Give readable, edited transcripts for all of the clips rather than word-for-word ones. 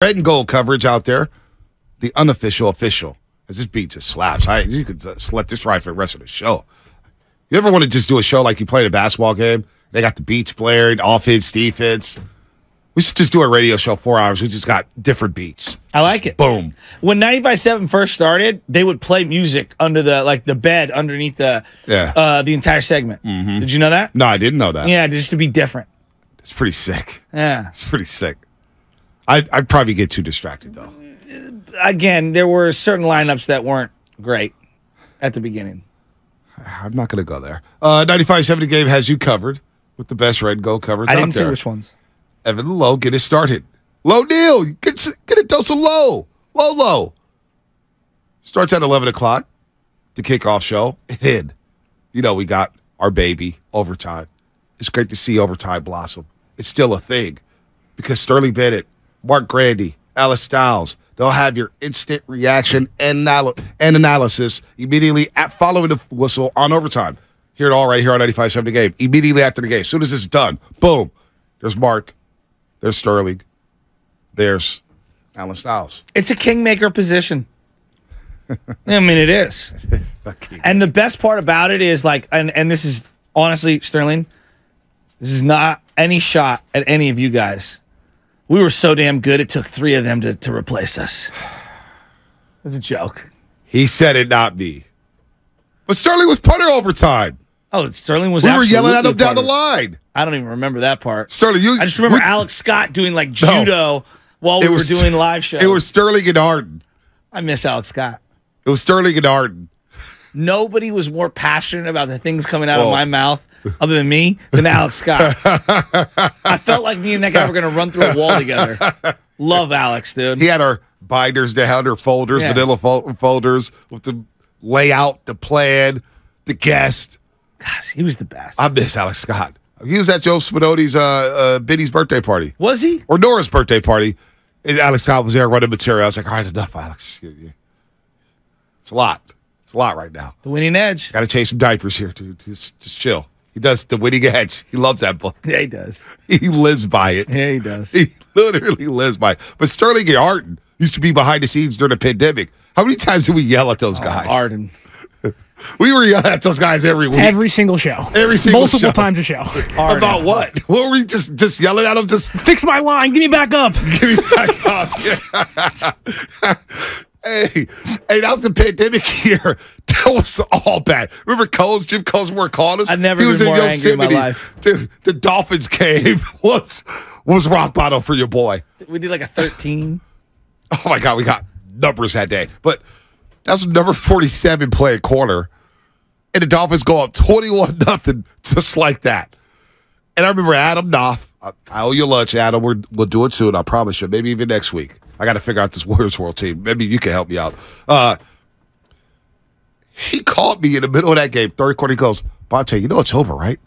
red and gold coverage out there. The unofficial official. As this beat just slaps. You could just let this ride for the rest of the show. You ever want to just do a show like you played a basketball game? They got the beats blared, offense, defense. We should just do a radio show 4 hours. We just got different beats. I like it. Boom. When 95.7 first started, they would play music under the bed underneath the entire segment. Mm-hmm. Did you know that? No, I didn't know that. Yeah, just to be different. It's pretty sick. Yeah. It's pretty sick. I'd probably get too distracted, though. Again, there were certain lineups that weren't great at the beginning. I'm not going to go there. 95.7 Game has you covered with the best red and gold coverage out there. I didn't see which ones. Evan Lowe, get it started. Low Neil, get a dose of low. Low. Starts at 11 o'clock, the kickoff show. And, we got our baby, overtime. It's great to see overtime blossom. It's still a thing because Sterling Bennett, Mark Grandy, Alice Stiles, they'll have your instant reaction and analysis immediately following the whistle on overtime. Hear it all right here on 95.7 The Game. Immediately after the game. As soon as it's done, boom, there's Mark. There's Sterling. There's Alan Stiles. It's a kingmaker position. I mean, it is. And the best part about it is, and this is, honestly, Sterling, this is not any shot at any of you guys. We were so damn good, it took 3 of them to replace us. It's a joke. He said it, not me. But Sterling was punter overtime. Oh, Sterling was. We were yelling at him down the line. I don't even remember that part. Sterling, I just remember Alex Scott doing judo while we were doing live shows. It was Sterling and Arden. I miss Alex Scott. It was Sterling and Arden. Nobody was more passionate about the things coming out of my mouth other than me than Alex Scott. I felt like me and that guy were going to run through a wall together. Love Alex, dude. He had our binders down, our folders, vanilla folders with the layout, the plan, the guest. Gosh, he was the best. I miss Alex Scott. He was at Joe Spinotti's Biddy's birthday party. Was he? Or Nora's birthday party. And Alex Scott was there running material. I was like, all right, enough, Alex. It's a lot. It's a lot right now. The winning edge. Got to change some diapers here, dude. Just chill. He does the winning edge. He loves that book. Yeah, he does. He lives by it. Yeah, he does. He literally lives by it. But Sterling and Arden used to be behind the scenes during the pandemic. How many times did we yell at those guys? Arden. We were yelling at those guys every week. Every single show. Multiple times a show. Arden. About what? What were we just yelling at them? Just fix my line. Give me back up. Give me back up. Yeah. Hey, that was the pandemic year. That was all bad. Remember Jim Coles were calling us? I've never been more angry in my life. Dude, the Dolphins game was rock bottom for your boy. We did like a 13. Oh, my God. We got numbers that day. But that was number 47 playing corner. And the Dolphins go up 21-0 just like that. And I remember Adam Knopf. I owe you lunch, Adam. We'll do it soon, I promise you. Maybe even next week. I got to figure out this Warriors World team. Maybe you can help me out. He called me in the middle of that game, third quarter. He goes, Bonte, it's over, right?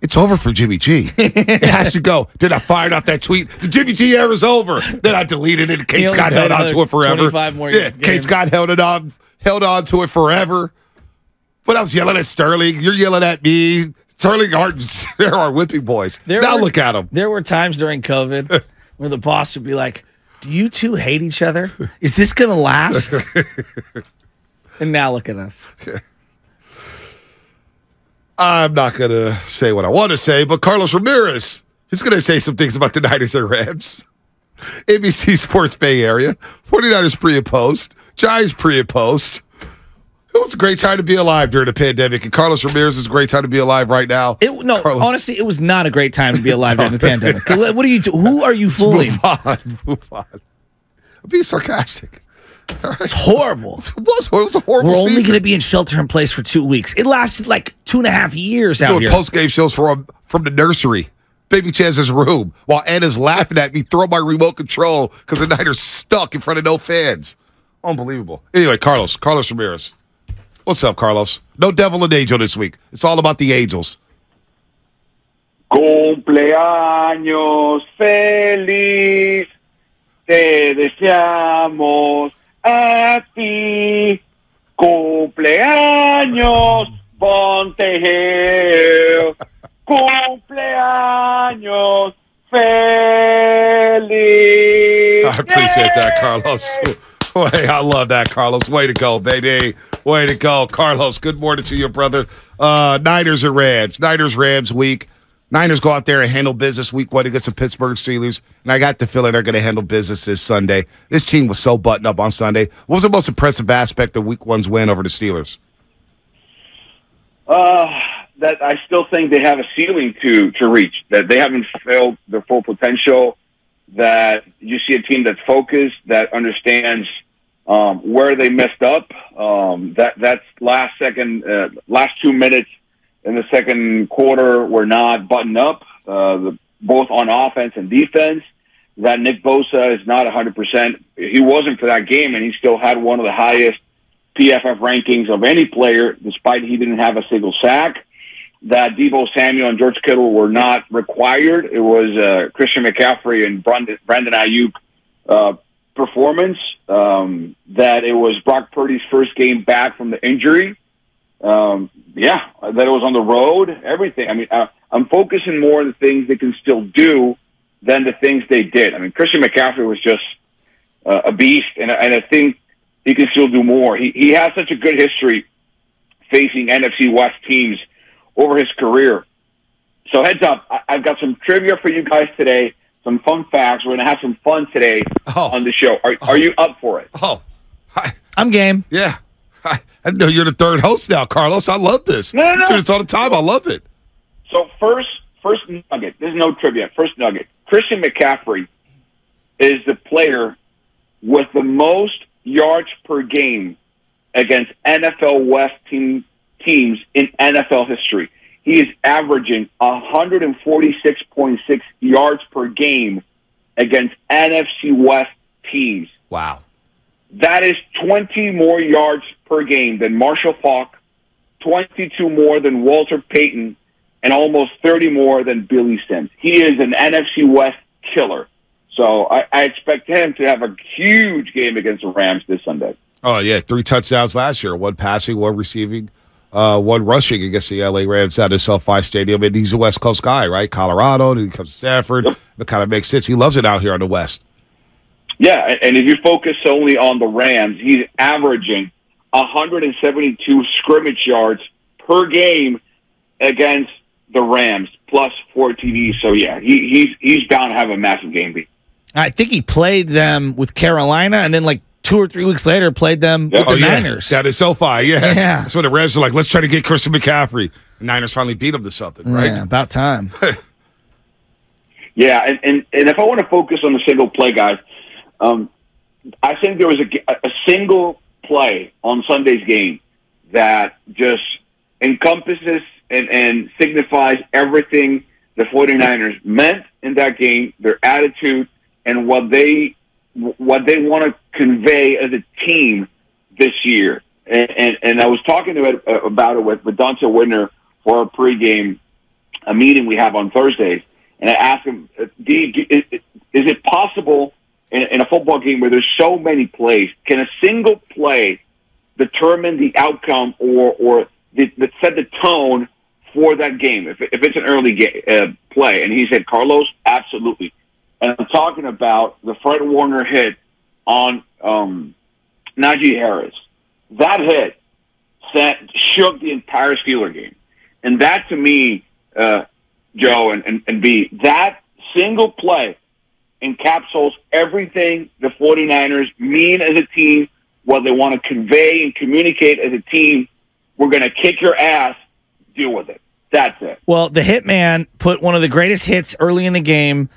It's over for Jimmy G. It has to go. Then I fired off that tweet. The Jimmy G era is over. Then I deleted it. Kate Scott held on to it forever. 25 more games. Kate Scott held on to it forever. But I was yelling at Sterling. You're yelling at me. Sterling Arden's there are whipping boys. Look at them. There were times during COVID where the boss would be like, do you two hate each other? Is this going to last? And now look at us. I'm not going to say what I want to say, but Carlos Ramirez is going to say some things about the Niners and Rams. ABC Sports Bay Area, 49ers pre and post, Giants pre and post. It was a great time to be alive during the pandemic, and Carlos Ramirez is a great time to be alive right now. Honestly, it was not a great time to be alive during the pandemic. What are you doing? Who are you fooling? Move on. I'm being sarcastic. Right. It's horrible. It was a horrible We're only season. going to be in shelter in place for 2 weeks. It lasted like 2.5 years out doing here. Post-game shows from the nursery. Baby Chance's room while Anna's laughing at me, throw my remote control because the Niners stuck in front of no fans. Unbelievable. Anyway, Carlos Ramirez. What's up, Carlos? No devil and angel this week. It's all about the Angels. Cumpleaños feliz, te deseamos a ti. Cumpleaños, Ponte Hill. Cumpleaños feliz. I appreciate that, Carlos. Hey, I love that, Carlos. Way to go, baby. Way to go. Carlos, good morning to you, brother. Niners or Rams? Niners-Rams week. Niners go out there and handle business week 1 against the Pittsburgh Steelers, and I got the feeling they're going to handle business this Sunday. This team was so buttoned up on Sunday. What was the most impressive aspect of week 1's win over the Steelers? That I still think they have a ceiling to reach, that they haven't filled their full potential, that you see a team that's focused, that understands where they messed up. That's last 2 minutes in the second quarter were not buttoned up, both on offense and defense. That Nick Bosa is not 100%. He wasn't for that game, and he still had one of the highest PFF rankings of any player, despite he didn't have a single sack. That Deebo Samuel and George Kittle were not required. It was Christian McCaffrey and Brandon Ayuk performance. That it was Brock Purdy's first game back from the injury. That it was on the road, everything. I mean, I'm focusing more on the things they can still do than the things they did. I mean, Christian McCaffrey was just a beast, and I think he can still do more. He has such a good history facing NFC West teams over his career. So heads up, I've got some trivia for you guys today, some fun facts. We're going to have some fun today on the show. Are you up for it? I'm game. Yeah. I know you're the third host now, Carlos. I love this. No. Do this all the time. I love it. So first nugget. There's no trivia. First nugget. Christian McCaffrey is the player with the most yards per game against NFL West teams in NFL history. He is averaging 146.6 yards per game against NFC West teams. Wow. That is 20 more yards per game than Marshall Faulk, 22 more than Walter Payton, and almost 30 more than Billy Sims. He is an NFC West killer. So I expect him to have a huge game against the Rams this Sunday. Oh, yeah. 3 touchdowns last year. 1 passing, 1 receiving, 1 rushing against the L.A. Rams out of SoFi Stadium. And he's a West Coast guy, right? Colorado, then he comes to Stafford. Yep. It kind of makes sense. He loves it out here on the West. Yeah, and if you focus solely on the Rams, he's averaging 172 scrimmage yards per game against the Rams, plus 4 TDs. So, yeah, he's bound to have a massive game. I think he played them with Carolina, and then like 2 or 3 weeks later played them with the Niners. That is SoFi, yeah. That's when the Rams are like, let's try to get Christian McCaffrey. The Niners finally beat him to something, right? Yeah, about time. Yeah, and if I want to focus on the single play, guys, I think there was a single play on Sunday's game that just encompasses and signifies everything the 49ers meant in that game, their attitude, and what they want to convey as a team this year. And I was talking about it with Dante Whitner for a pregame meeting we have on Thursdays, and I asked him, is it possible in a football game where there's so many plays, can a single play determine the outcome or set the tone for that game if it's an early play? And he said, Carlos, absolutely. And I'm talking about the Fred Warner hit on Najee Harris. That hit shook the entire Steeler game. And that, to me, Joe and B, that single play encapsulates everything the 49ers mean as a team, what they want to convey and communicate as a team. We're going to kick your ass, deal with it. That's it. Well, the Hitman put one of the greatest hits early in the game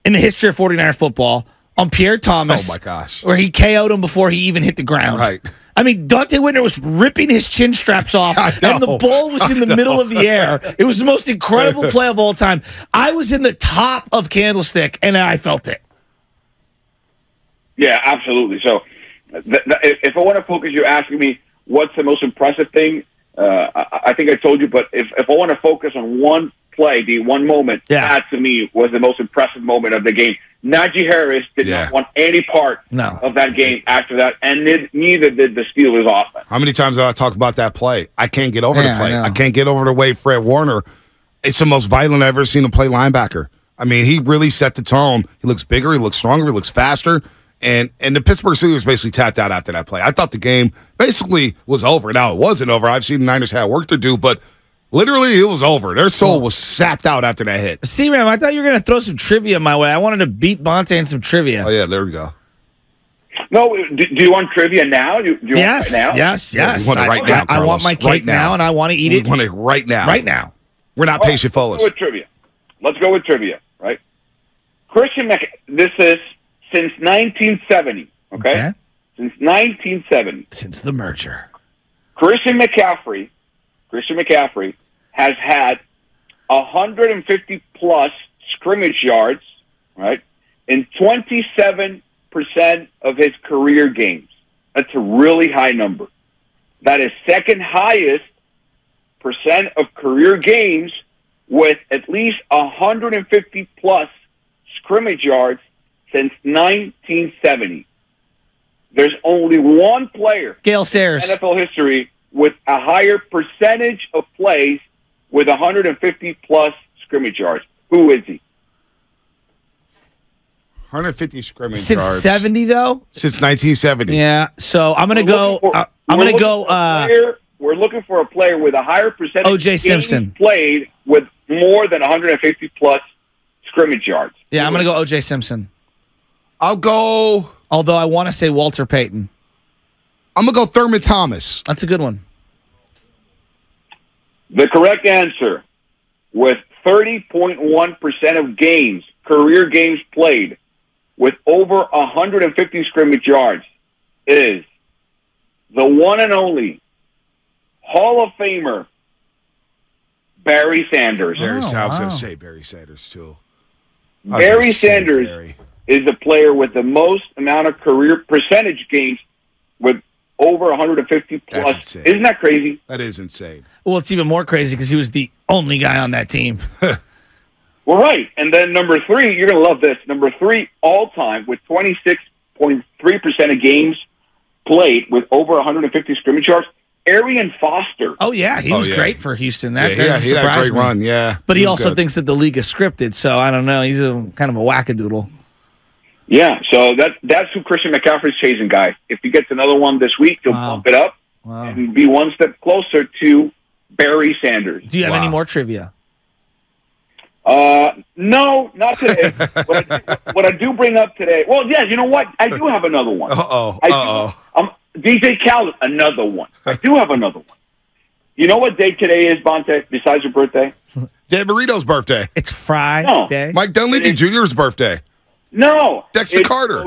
in the history of 49er football on Pierre Thomas. Oh, my gosh. Where he KO'd him before he even hit the ground. Right. I mean, Dante Whitner was ripping his chin straps off, and the ball was in the middle of the air. It was the most incredible play of all time. I was in the top of Candlestick, and I felt it. Yeah, absolutely. So if I want to focus, you're asking me what's the most impressive thing. I think I told you, but if I want to focus on one play, the one moment, that to me was the most impressive moment of the game. Najee Harris did not want any part of that game after that, and neither did the Steelers offense. How many times have I talked about that play? I can't get over the play. I can't get over the way Fred Warner. It's the most violent I've ever seen him play linebacker. I mean, he really set the tone. He looks bigger. He looks stronger. He looks faster. And the Pittsburgh Steelers basically tapped out after that play. I thought the game basically was over. Now, it wasn't over. I've seen the Niners have work to do, but literally it was over. Their soul was sapped out after that hit. C-Ram, I thought you were going to throw some trivia my way. I wanted to beat Bonte in some trivia. Oh, yeah, there we go. No, do you want trivia now? Do you yes, want it now? yes. Yeah, we want it right now, I want my Carlos. cake Right now, and I want to eat it We want it right now. right now. We're not patient Let's go followers. with trivia. Let's go with trivia, right? This is since 1970, okay? Since 1970. Since the merger. Christian McCaffrey has had 150-plus scrimmage yards, right, in 27% of his career games. That's a really high number. That is second highest percent of career games with at least 150-plus scrimmage yards since 1970. There's only one player Gale Sayers. in NFL history with a higher percentage of plays with 150-plus scrimmage yards. Who is he? 150 scrimmage Since yards. 70, though? Since 1970. Yeah, so I'm going to go. We're looking for a player with a higher percentage O.J. of games Simpson. played with more than 150-plus scrimmage yards. Yeah, I'm going to go O.J. Simpson. I'll go. Although I want to say Walter Payton. I'm going to go Thurman Thomas. That's a good one. The correct answer, with 30.1% of games, career games played, with over 150 scrimmage yards, is the one and only Hall of Famer, Barry Sanders. I was going wow. to say Barry Sanders, too. Barry Sanders is the player with the most amount of career percentage games with over 150 That's plus. insane. Isn't that crazy? That is insane. Well, it's even more crazy because he was the only guy on that team. Well, right. And then number 3, you're going to love this. Number 3 all time with 26.3% of games played with over 150 scrimmage yards. Arian Foster. Oh, yeah. He was great for Houston. That he had a great run, yeah. But he was also good. thinks that the league is scripted, so I don't know. He's kind of a wackadoodle. Yeah, so that's who Christian McCaffrey's chasing, guys. If he gets another one this week, he'll bump it up and be one step closer to Barry Sanders. Do you have any more trivia? No, not today. What I do bring up today, well, yeah, you know what? I do have another one. DJ Khaled, another one. I do have another one. You know what day today is, Bonte, besides your birthday? Dan Marino's birthday. It's Friday. Mike Dunleavy Jr.'s birthday. No. Dexter Carter.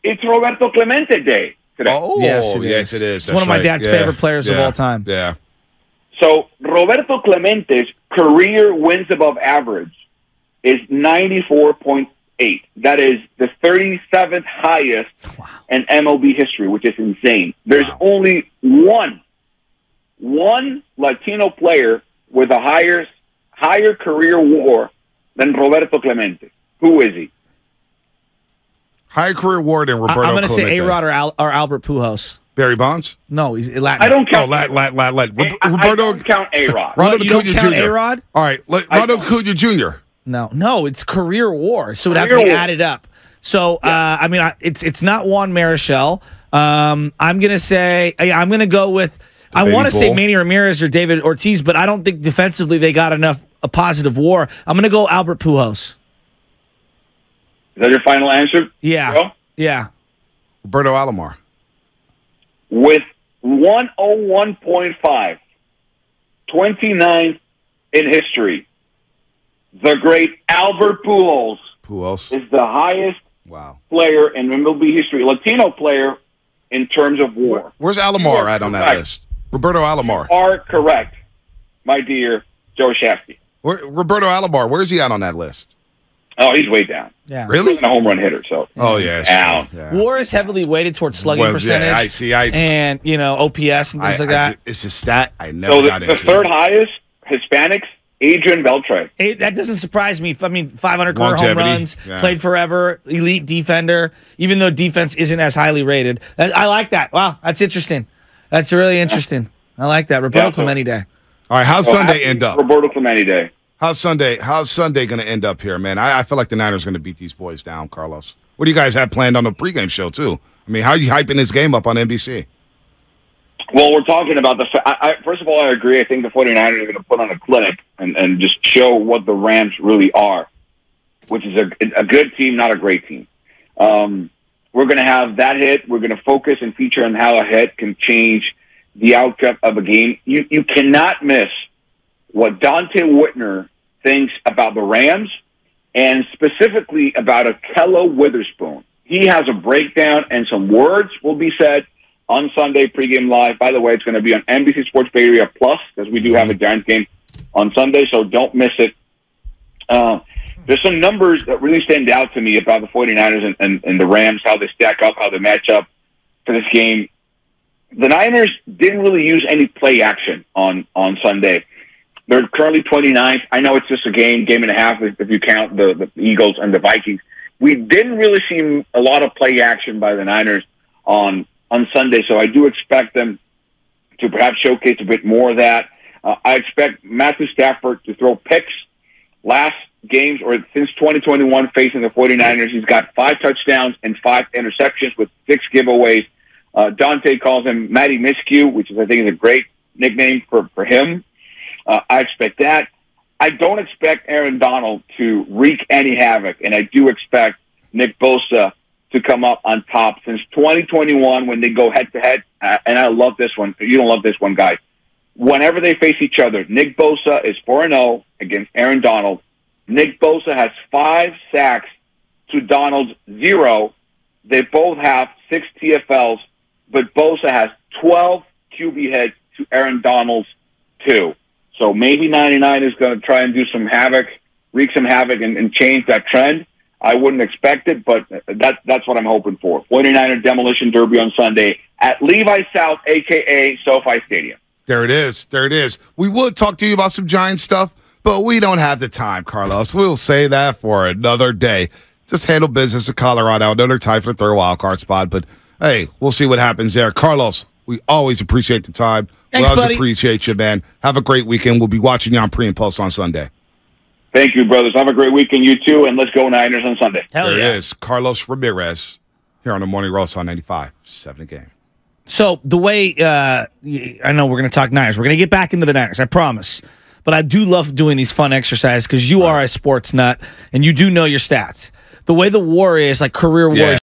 It's Roberto Clemente Day today. Oh, yes, it is. It's one of my dad's favorite players of all time. Yeah. So Roberto Clemente's career wins above average is 94.8. That is the 37th highest in MLB history, which is insane. There's only one Latino player with a higher career WAR than Roberto Clemente. Who is he? High career WAR than Roberto I'm going to say Clemente. A-Rod or Albert Pujols. Barry Bonds? No, he's Latin. I don't count. Roberto. I don't count A-Rod. Ronald You don't Acuna count Jr. A-Rod? All right, Ronald Acuna Jr. No, it's career WAR, so it would have to be added up. So, I mean, it's not Juan Marichal. I'm going to say, I'm going to go with, I want to say Manny Ramirez or David Ortiz, but I don't think defensively they got enough a positive WAR. I'm going to go Albert Pujols. Is that your final answer? Yeah. Bro? Yeah. Roberto Alomar. With 101.5, 29th in history, the great Albert Pujols is the highest player in MLB history, Latino player in terms of WAR. Where's Alomar at on that list? Roberto Alomar. You are correct, my dear Joe Shafty. Roberto Alomar, where's he at on that list? Oh, he's way down. Yeah. Really? He's a home run hitter, so. Oh, yeah. Down. Yeah. WAR is heavily weighted towards slugging percentage. Yeah, I see. And, OPS and things like that. It's a stat I never got into. The third highest, Hispanics, Adrian Beltre. That doesn't surprise me. I mean, 500 career home runs, played forever, elite defender, even though defense isn't as highly rated. I like that. Wow, that's interesting. That's really interesting. I like that. Roberto Clemente Day. All right, how's Sunday end up? Roberto Clemente Day. How's Sunday going to end up here, man? I feel like the Niners are going to beat these boys down, Carlos. What do you guys have planned on the pregame show, too? I mean, how are you hyping this game up on NBC? Well, we're talking about first of all, I agree. I think the 49ers are going to put on a clinic and just show what the Rams really are, which is a good team, not a great team. We're going to have that hit. We're going to focus and feature on how a hit can change the outcome of a game. You cannot miss what Dante Whitner thinks about the Rams and specifically about Akello Witherspoon. He has a breakdown and some words will be said on Sunday pregame live. By the way, it's going to be on NBC Sports Bay Area Plus because we do have a Giants game on Sunday, so don't miss it. There's some numbers that really stand out to me about the 49ers and the Rams, how they stack up, how they match up for this game. The Niners didn't really use any play action on Sunday. They're currently 29th. I know it's just a game and a half if you count the Eagles and the Vikings. We didn't really see a lot of play action by the Niners on Sunday, so I do expect them to perhaps showcase a bit more of that. I expect Matthew Stafford to throw picks. Last games, or since 2021, facing the 49ers, he's got 5 touchdowns and 5 interceptions with 6 giveaways. Dante calls him Matty Miscue, which I think is a great nickname for him. I expect that. I don't expect Aaron Donald to wreak any havoc, and I do expect Nick Bosa to come up on top. Since 2021, when they go head-to-head, and I love this one. You don't love this one, guys. Whenever they face each other, Nick Bosa is 4-0 against Aaron Donald. Nick Bosa has 5 sacks to Donald's 0. They both have 6 TFLs, but Bosa has 12 QB hits to Aaron Donald's 2. So maybe 99 is going to try and do some havoc, wreak some havoc, and change that trend. I wouldn't expect it, but that's what I'm hoping for. 49er Demolition Derby on Sunday at Levi South, a.k.a. SoFi Stadium. There it is. There it is. We would talk to you about some Giants stuff, but we don't have the time, Carlos. We'll say that for another day. Just handle business in Colorado. Another time for the third wild card spot, but hey, we'll see what happens there. Carlos, we always appreciate the time. Thanks, we always buddy. appreciate you, man. Have a great weekend. We'll be watching you on Pre and Post on Sunday. Thank you, brothers. Have a great weekend, you too, and let's go Niners on Sunday. Hell there yeah. it is. Carlos Ramirez here on the Morning Roast on 95.7 Game. So the way I know we're going to talk Niners. We're going to get back into the Niners, I promise. But I do love doing these fun exercises because you are a sports nut and you do know your stats. The way the war is, like career war,